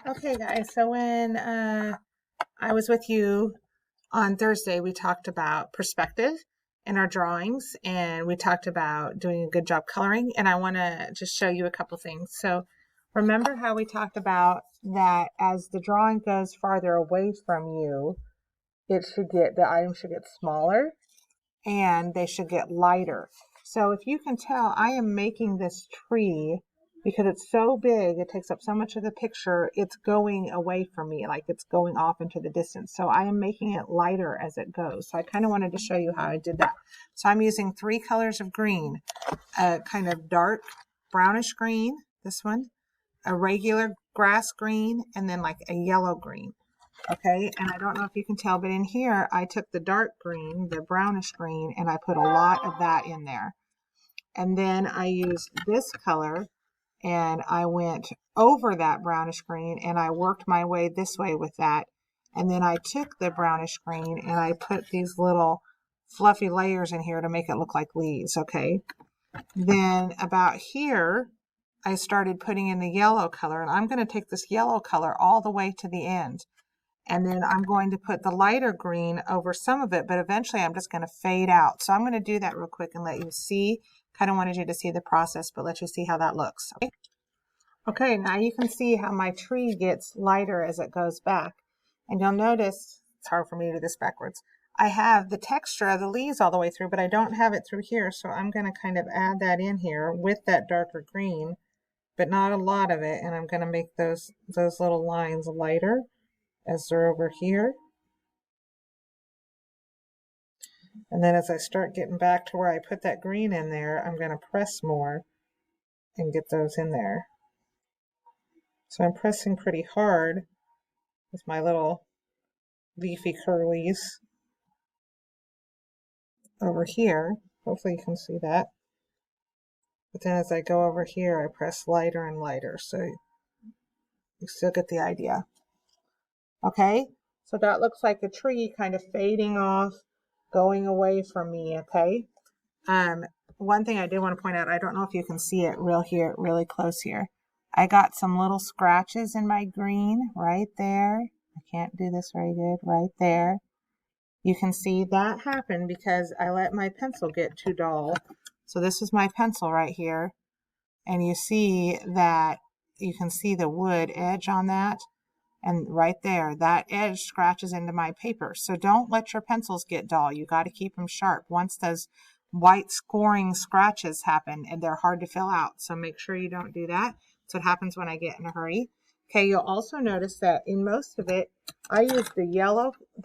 Okay, guys, so when I was with you on Thursday, we talked about perspective in our drawings and we talked about doing a good job coloring. And I want to just show you a couple things. So remember how we talked about that as the drawing goes farther away from you, the item should get smaller and they should get lighter. So if you can tell, I am making this tree because it's so big, it takes up so much of the picture, it's going away from me, like it's going off into the distance. So I am making it lighter as it goes. So I kind of wanted to show you how I did that. So I'm using 3 colors of green, a kind of dark brownish green, this one, a regular grass green, and then like a yellow green. Okay, and I don't know if you can tell, but in here I took the dark green, the brownish green, and I put a lot of that in there. And then I used this color and I went over that brownish green and I worked my way this way with that. And then I took the brownish green and I put these little fluffy layers in here to make it look like leaves, okay? Then about here, I started putting in the yellow color, and I'm going to take this yellow color all the way to the end. And then I'm going to put the lighter green over some of it, but eventually I'm just going to fade out. So I'm going to do that real quick and let you see. Kind of wanted you to see the process, but let you see how that looks. Okay, okay, now you can see how my tree gets lighter as it goes back. And you'll notice, it's hard for me to do this backwards, I have the texture of the leaves all the way through, but I don't have it through here. So I'm going to kind of add that in here with that darker green, but not a lot of it. And I'm going to make those little lines lighter as they're over here. And then as I start getting back to where I put that green in there, I'm going to press more and get those in there. So I'm pressing pretty hard with my little leafy curlies over here. Hopefully you can see that. But then as I go over here, I press lighter and lighter. So you still get the idea. Okay, so that looks like a tree kind of fading off, going away from me, okay? One thing I did want to point out, I don't know if you can see it really close here. I got some little scratches in my green right there. I can't do this very good, right there. You can see that happened because I let my pencil get too dull. So this is my pencil right here. And you see that you can see the wood edge on that. And right there, that edge scratches into my paper. So don't let your pencils get dull. You got to keep them sharp. Once those white scoring scratches happen, and they're hard to fill out. So make sure you don't do that. That's what happens when I get in a hurry. Okay, you'll also notice that in most of it, I used the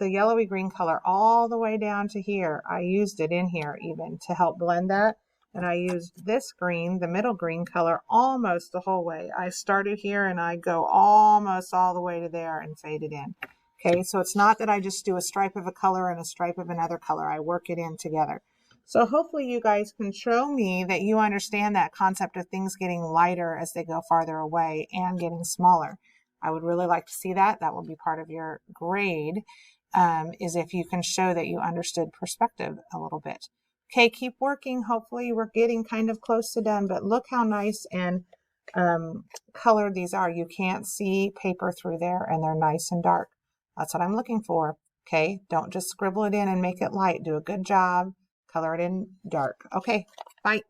yellowy green color all the way down to here. I used it in here even to help blend that. And I used this green, the middle green color, almost the whole way. I started here and I go almost all the way to there and fade it in. Okay, so it's not that I just do a stripe of a color and a stripe of another color. I work it in together. So hopefully you guys can show me that you understand that concept of things getting lighter as they go farther away and getting smaller. I would really like to see that. That will be part of your grade, is if you can show that you understood perspective a little bit. Okay, keep working. Hopefully we're getting kind of close to done, but look how nice and colored these are. You can't see paper through there and they're nice and dark. That's what I'm looking for. Okay, don't just scribble it in and make it light. Do a good job. Color it in dark. Okay, bye.